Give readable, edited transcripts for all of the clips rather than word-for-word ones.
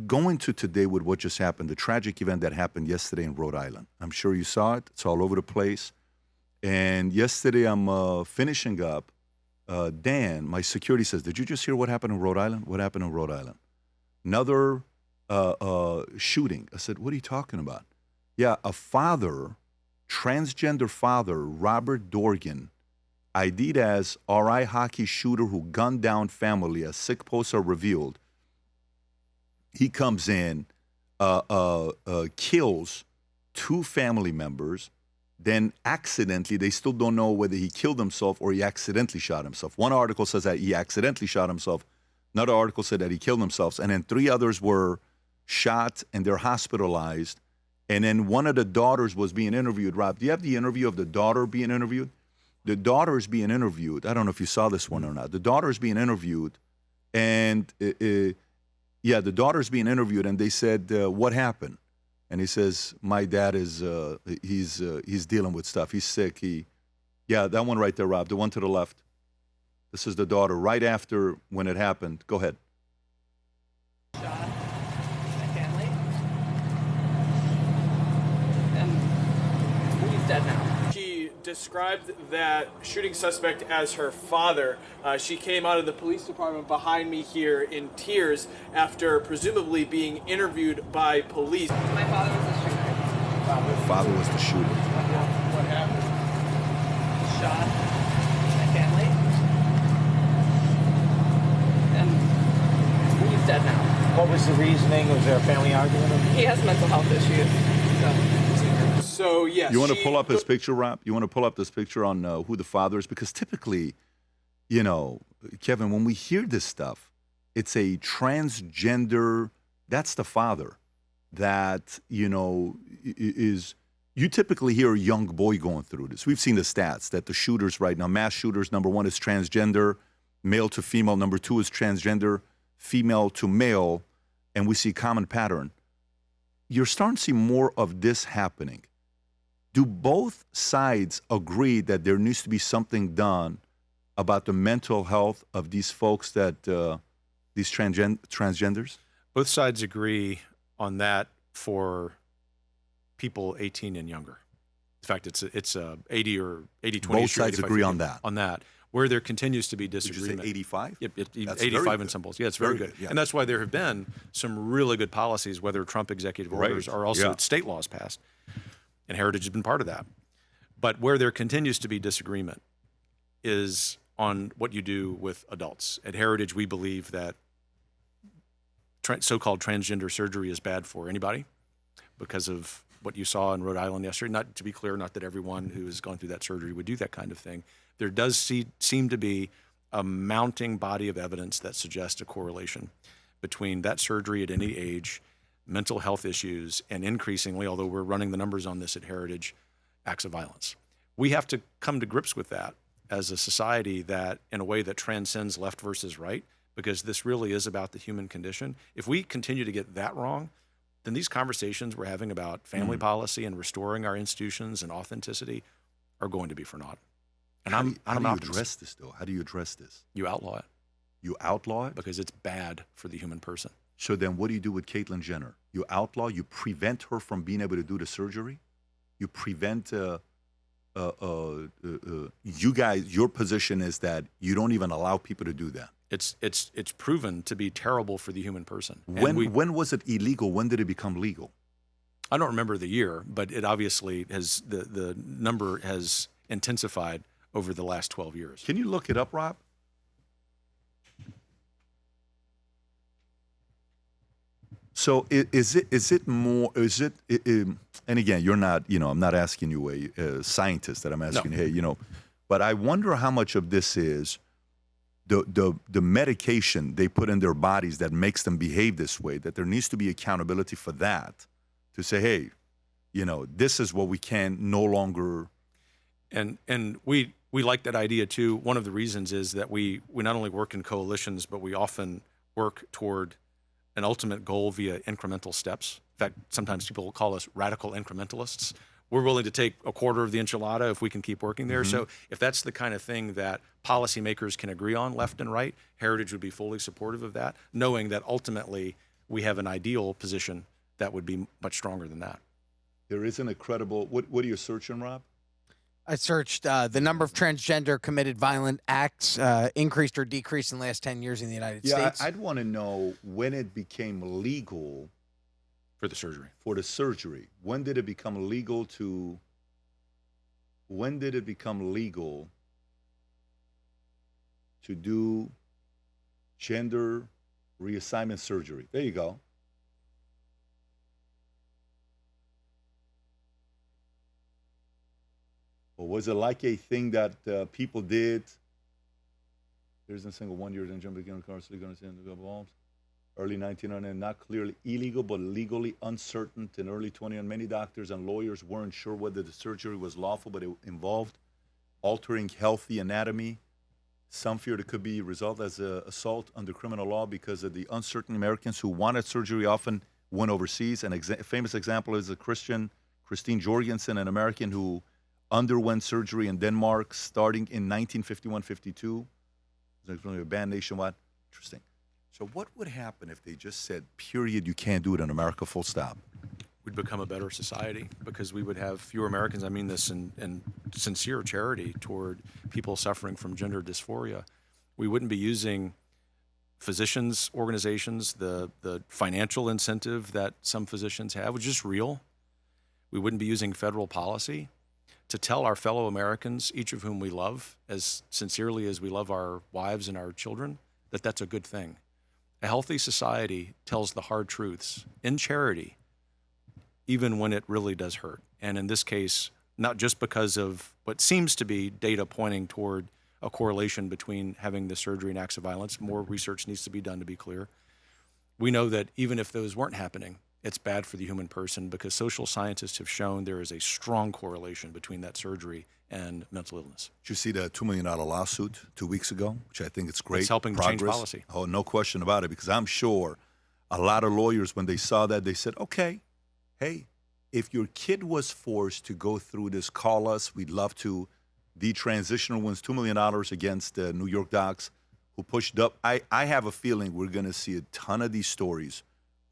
go into today with what just happened, the tragic event that happened yesterday in Rhode Island. I'm sure you saw it. It's all over the place. And yesterday I'm finishing up. Dan, my security, says, did you just hear what happened in Rhode Island? What happened in Rhode Island? Another shooting. I said, what are you talking about? Yeah, a father, transgender father, Robert Dorgan, ID'd as RI hockey shooter who gunned down family as sick posts are revealed. He comes in, kills 2 family members, then accidentally, they still don't know whether he killed himself or he accidentally shot himself. One article says that he accidentally shot himself. Another article said that he killed himself. And then 3 others were shot and they're hospitalized. And then one of the daughters was being interviewed. Rob, do you have the interview of the daughter being interviewed? The daughter is being interviewed. I don't know if you saw this one or not. The daughter is being interviewed. And, yeah, the daughter's being interviewed. And they said, what happened? And he says, my dad is, he's dealing with stuff. He's sick. Yeah, that one right there, Rob, the one to the left. This is the daughter right after when it happened. Go ahead. Shot my family. And he's dead now. She described that shooting suspect as her father. She came out of the police department behind me here in tears after presumably being interviewed by police. My father was the shooter. Her father was the shooter. What happened? Shot my family. And he's dead now. What was the reasoning? Was there a family argument? He has mental health issues. So yes. You want to pull up his picture, Rob? You want to pull up this picture on who the father is? Because typically, you know, Kevin, when we hear this stuff, it's a transgender, that's the father that, you know, is, you typically hear a young boy going through this. We've seen the stats that the shooters right now, mass shooters, number 1 is transgender, male to female. Number 2 is transgender, female to male. And we see a common pattern. You're starting to see more of this happening. Do both sides agree that there needs to be something done about the mental health of these folks that, these transgenders? Both sides agree on that for people 18 and younger. In fact, it's a 80 or 80-20. Both sides agree on that. On that. Where there continues to be disagreement. Did you say 85? Yep, That's 85 in some polls. Yeah, it's very good. Yeah. And that's why there have been some really good policies, whether Trump executive orders or also state laws passed. And Heritage has been part of that. But where there continues to be disagreement is on what you do with adults. At Heritage, we believe that so-called transgender surgery is bad for anybody because of what you saw in Rhode Island yesterday. Not to be clear, not that everyone who has gone through that surgery would do that kind of thing. There does seem to be a mounting body of evidence that suggests a correlation between that surgery at any age, mental health issues, and increasingly, although we're running the numbers on this at Heritage, acts of violence. We have to come to grips with that as a society that, in a way that transcends left versus right, because this really is about the human condition. If we continue to get that wrong, then these conversations we're having about family policy and restoring our institutions and authenticity are going to be for naught. And how do you address this, though? How do you address this? You outlaw it. You outlaw it? Because it's bad for the human person. So then what do you do with Caitlyn Jenner? You outlaw, you prevent her from being able to do the surgery? You prevent, you guys, your position is that you don't even allow people to do that. It's proven to be terrible for the human person. When was it illegal? When did it become legal? I don't remember the year, but it obviously has, the number has intensified over the last 12 years. Can you look it up, Rob? So is it more, and again, you're not, I'm not asking you a scientist that I'm asking, No. hey, but I wonder how much of this is the medication they put in their bodies that makes them behave this way, that there needs to be accountability for that, to say, hey, this is what we can no longer. And we like that idea too. One of the reasons is that we not only work in coalitions, but we often work toward an ultimate goal via incremental steps. In fact, sometimes people will call us radical incrementalists. We're willing to take a quarter of the enchilada if we can keep working there. So if that's the kind of thing that policymakers can agree on left and right, Heritage would be fully supportive of that, knowing that ultimately we have an ideal position that would be much stronger than that. There isn't a credible. What are you searching, Rob? I searched the number of transgender committed violent acts increased or decreased in the last 10 years in the United States. I'd want to know when it became legal For the surgery. for the surgery. When did it become legal to? When did it become legal to do gender reassignment surgery? There you go. Or was it like a thing that people did? There isn't a single 1 year in jumping on cars, bombs. Early 1900, not clearly illegal, but legally uncertain. In early 20, and many doctors and lawyers weren't sure whether the surgery was lawful, but it involved altering healthy anatomy. Some feared it could be resolved as an assault under criminal law because of the uncertain. Americans who wanted surgery often went overseas. An famous example is Christine Jorgensen, an American who underwent surgery in Denmark starting in 1951-52. It was banned nationwide. Interesting. So what would happen if they just said, period, you can't do it in America, full stop? We'd become a better society because we would have fewer Americans. I mean this in sincere charity toward people suffering from gender dysphoria. We wouldn't be using physicians' organizations, the financial incentive that some physicians have, which is just real. We wouldn't be using federal policy to tell our fellow Americans, each of whom we love as sincerely as we love our wives and our children, that that's a good thing. A healthy society tells the hard truths in charity, even when it really does hurt. And in this case, not just because of what seems to be data pointing toward a correlation between having the surgery and acts of violence. More research needs to be done, to be clear. We know that even if those weren't happening, it's bad for the human person because social scientists have shown there is a strong correlation between that surgery and mental illness. Did you see the $2 million lawsuit 2 weeks ago, which I think it's great. It's helping progress. change policy. Oh, no question about it, because I'm sure a lot of lawyers, when they saw that, they said, okay, hey, if your kid was forced to go through this, call us. We'd love to. The transitional wins $2 million against New York docs who pushed up. I have a feeling we're going to see a ton of these stories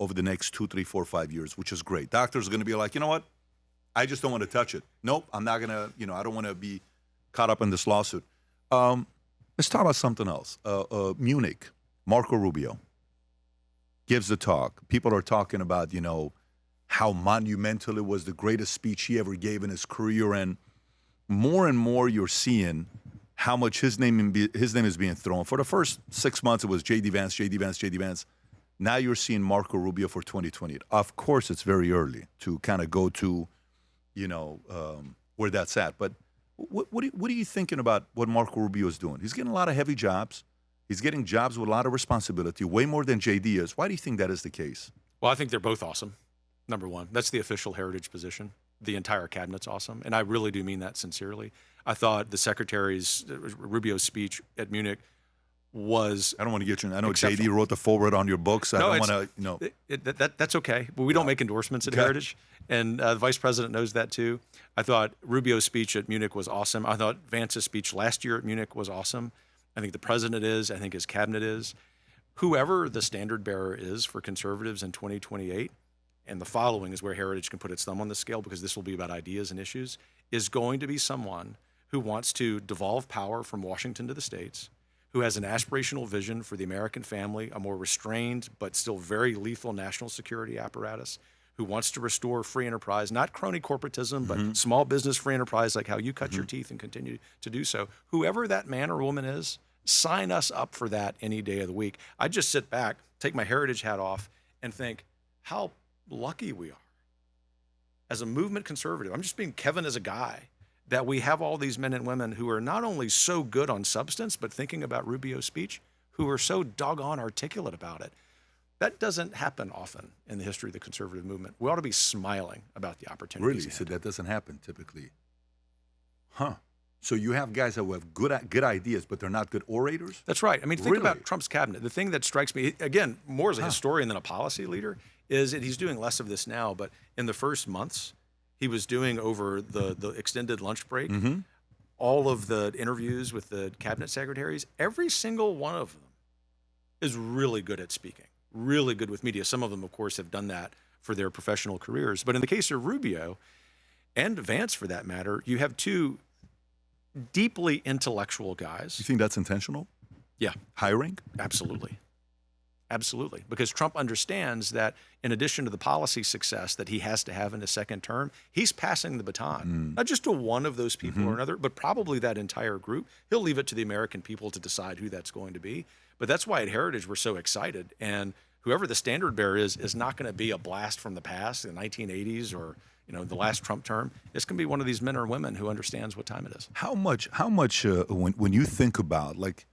over the next 2, 3, 4, 5 years, which is great. Doctors are going to be like, you know what? I just don't want to touch it. Nope, I'm not going to, I don't want to be caught up in this lawsuit. Let's talk about something else. Munich, Marco Rubio gives the talk. People are talking about, how monumental it was, the greatest speech he ever gave in his career. And more you're seeing how much his name is being thrown. For the first 6 months, it was J.D. Vance, J.D. Vance, J.D. Vance. Now you're seeing Marco Rubio for 2020. Of course, it's very early to kind of go to, where that's at. But what are you thinking about what Marco Rubio is doing? He's getting a lot of heavy jobs. He's getting jobs with a lot of responsibility, way more than JD is. Why do you think that is the case? Well, I think they're both awesome. Number one, that's the official heritage position. The entire cabinet's awesome. And I really do mean that sincerely. I thought the Secretary's, Rubio's speech at Munich was I don't want to get you. I know JD wrote the foreword on your books. I don't want to, That's okay. But we don't make endorsements at Heritage. And the Vice President knows that too. I thought Rubio's speech at Munich was awesome. I thought Vance's speech last year at Munich was awesome. I think the President is. I think his cabinet is. Whoever the standard bearer is for conservatives in 2028, and the following is where Heritage can put its thumb on the scale because this will be about ideas and issues, is going to be someone who wants to devolve power from Washington to the states, who has an aspirational vision for the American family, a more restrained but still very lethal national security apparatus, who wants to restore free enterprise, not crony corporatism, but small business free enterprise like how you cut your teeth and continue to do so. Whoever that man or woman is, sign us up for that any day of the week. I just sit back, take my Heritage hat off, and think how lucky we are as a movement conservative. I'm just being Kevin as a guy, that we have all these men and women who are not only so good on substance, but thinking about Rubio's speech, who are so doggone articulate about it. That doesn't happen often in the history of the conservative movement. We ought to be smiling about the opportunities. Really? So that doesn't happen typically. Huh. So you have guys who have good ideas, but they're not good orators? That's right. I mean, think about Trump's cabinet. The thing that strikes me, again, more as a historian than a policy leader, is that he's doing less of this now, but in the first months, he was doing over the extended lunch break, all of the interviews with the cabinet secretaries. Every single one of them is really good at speaking, really good with media. Some of them, of course, have done that for their professional careers. But in the case of Rubio, and Vance for that matter, you have two deeply intellectual guys. You think that's intentional? Yeah. Hiring? Absolutely. Absolutely. Because Trump understands that in addition to the policy success that he has to have in his second term, he's passing the baton, not just to one of those people or another, but probably that entire group. He'll leave it to the American people to decide who that's going to be. But that's why at Heritage we're so excited. And whoever the standard bearer is not going to be a blast from the past, in the 1980s or the last Trump term. It's going to be one of these men or women who understands what time it is. How much when you think about, like,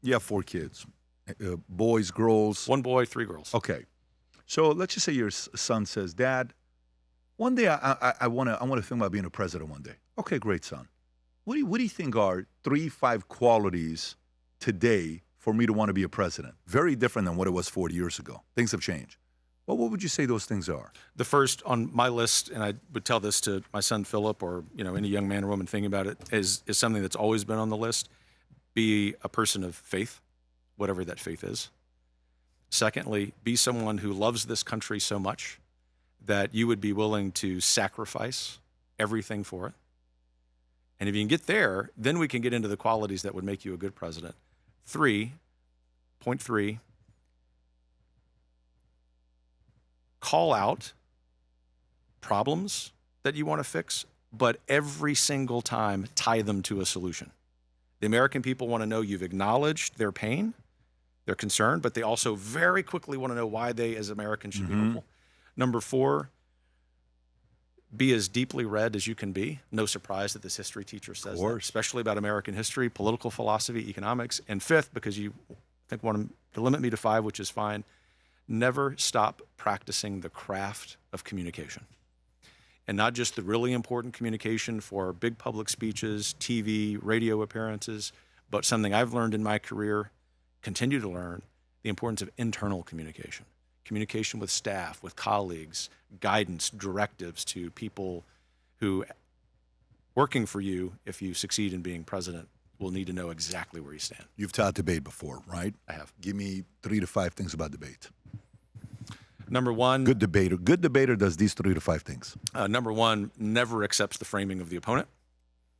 you have 4 kids. Boys, girls. 1 boy, 3 girls. Okay, so let's just say your son says, "Dad, one day I want to think about being a president one day." Okay, great, son. What do you think are 3-5 qualities today for me to want to be a president? Very different than what it was 40 years ago. Things have changed. Well, what would you say those things are? The first on my list, and I would tell this to my son Philip or any young man or woman thinking about it, is something that's always been on the list. Be a person of faith, whatever that faith is. Secondly, be someone who loves this country so much that you would be willing to sacrifice everything for it. And if you can get there, then we can get into the qualities that would make you a good president. Point 3, call out problems that you want to fix, but every single time tie them to a solution. The American people want to know you've acknowledged their pain, their concern, but they also very quickly want to know why they, as Americans, should be hopeful. Number 4, be as deeply read as you can be. No surprise that this history teacher says that, especially about American history, political philosophy, economics. And 5th, because you want to limit me to 5, which is fine, never stop practicing the craft of communication. And not just the really important communication for big public speeches, TV, radio appearances, but something I've learned in my career, continue to learn, the importance of internal communication. Communication with staff, with colleagues, guidance, directives to people who, working for you, if you succeed in being president, will need to know exactly where you stand. You've taught debate before, right? I have. Give me 3 to 5 things about debate. Number 1. Good debater. Good debater does these 3 to 5 things. Number 1, never accepts the framing of the opponent.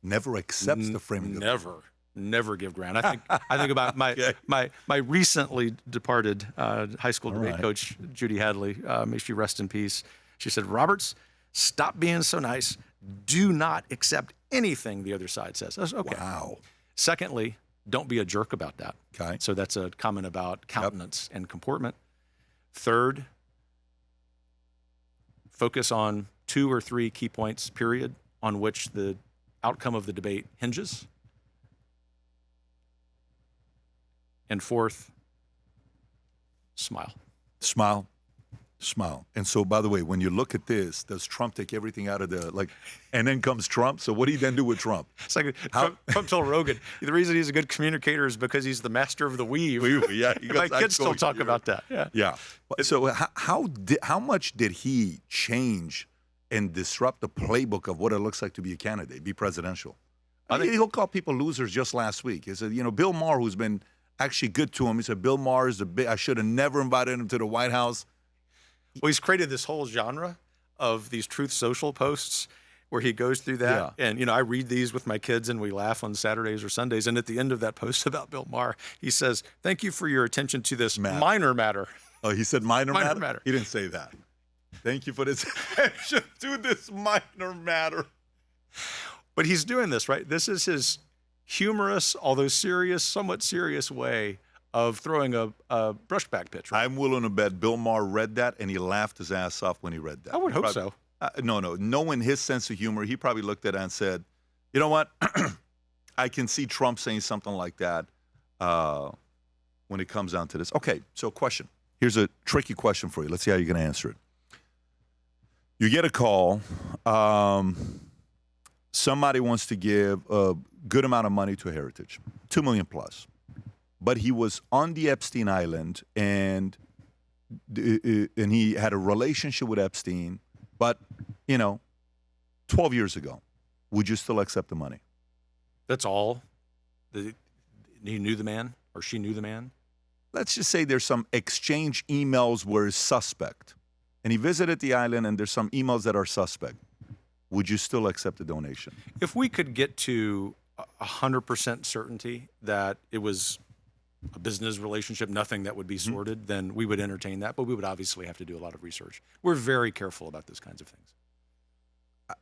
Never accepts the framing of the opponent. Never give ground. I think about my recently departed high school debate coach, Judy Hadley. May she rest in peace. She said, "Roberts, stop being so nice. Do not accept anything the other side says." I was, okay. Wow. Secondly, don't be a jerk about that. Okay. So that's a comment about countenance and comportment. Third, focus on 2 or 3 key points, period, on which the outcome of the debate hinges. And 4th, smile. Smile. Smile. And so, by the way, when you look at this, does Trump take everything out of and then comes Trump? So what do you then do with Trump? It's like Trump told Rogan, the reason he's a good communicator is because he's the master of the weave. Yeah, my kids still talk about that. Yeah. So how much did he change and disrupt the playbook of what it looks like to be a candidate, be presidential? I think he'll call people losers just last week. He said, Bill Maher, who's been actually good to him, he said, Bill Maher is I should have never invited him to the White House. Well, he's created this whole genre of these Truth Social posts where he goes through that. Yeah. And, I read these with my kids and we laugh on Saturdays or Sundays. And at the end of that post about Bill Maher, he says, "Thank you for your attention to this minor matter." Oh, he said minor matter? Matter. He didn't say that. Thank you for this attention to this minor matter. But he's doing this, right? This is his humorous, although serious, somewhat serious way of throwing a brushback pitch. Right? I'm willing to bet Bill Maher read that and he laughed his ass off when he read that. I would hope so. No. Knowing his sense of humor, he probably looked at it and said, "You know what? I can see Trump saying something like that when it comes down to this." Okay, so question. Here's a tricky question for you. Let's see how you're going to answer it. You get a call. Somebody wants to give a good amount of money to Heritage, $2 million plus. But he was on the Epstein Island, and he had a relationship with Epstein. But 12 years ago, would you still accept the money? That's all. He knew the man, or she knew the man. let's just say there's some exchange emails where it's suspect, and he visited the island and there's some emails that are suspect, would you still accept the donation? If we could get to 100% certainty that it was a business relationship, nothing that would be sorted, then we would entertain that. But we would obviously have to do a lot of research. We're very careful about those kinds of things.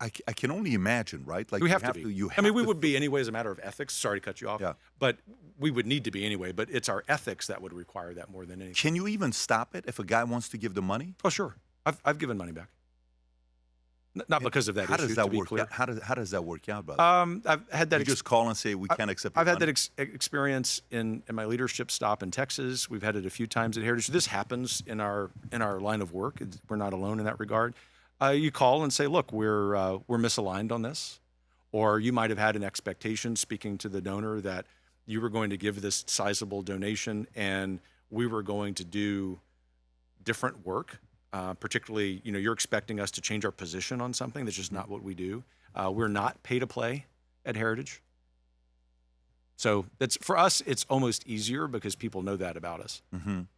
I can only imagine, right? Like We have to be. You I mean, we to- would be anyway as a matter of ethics. Sorry to cut you off. Yeah. But we would need to be anyway. But it's our ethics that would require that more than anything. Can you even stop it if a guy wants to give the money? Oh, sure. I've given money back. Not because of that How issue, does that to be work? clear. How does that work out, brother? I've had that. You just call and say we can't accept. I've your had money? that experience in my leadership stop in Texas. We've had it a few times at Heritage. This happens in our line of work. We're not alone in that regard. You call and say, look, we're misaligned on this, or you might have had an expectation speaking to the donor that you were going to give this sizable donation and we were going to do different work. Particularly, you're expecting us to change our position on something. That's just not what we do. We're not pay to play at Heritage. So for us, it's almost easier because people know that about us.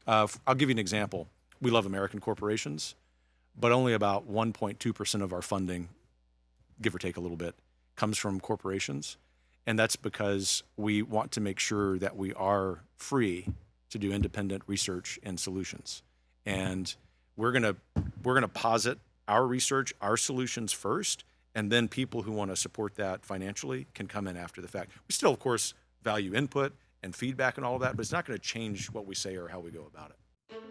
I'll give you an example. We love American corporations, but only about 1.2% of our funding, give or take a little bit, comes from corporations. And that's because we want to make sure that we are free to do independent research and solutions. And we're gonna posit our research, our solutions first, and then people who want to support that financially can come in after the fact. We still, of course, value input and feedback and all of that, but it's not going to change what we say or how we go about it.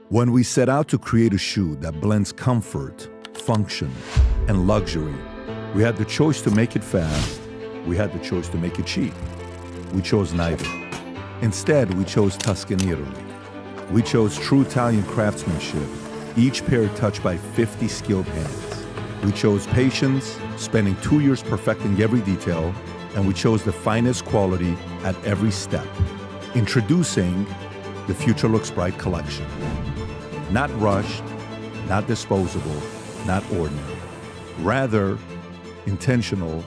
When we set out to create a shoe that blends comfort, function, and luxury, we had the choice to make it fast. We had the choice to make it cheap. We chose neither. Instead, we chose Tuscany, Italy. We chose true Italian craftsmanship, each pair touched by 50 skilled hands. We chose patience, spending 2 years perfecting every detail, and we chose the finest quality at every step. Introducing the Future Looks Bright collection. Not rushed, not disposable, not ordinary. Rather, intentional,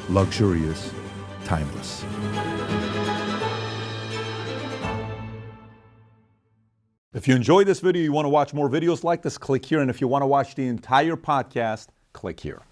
luxurious, timeless. If you enjoyed this video, you want to watch more videos like this, click here. And if you want to watch the entire podcast, click here.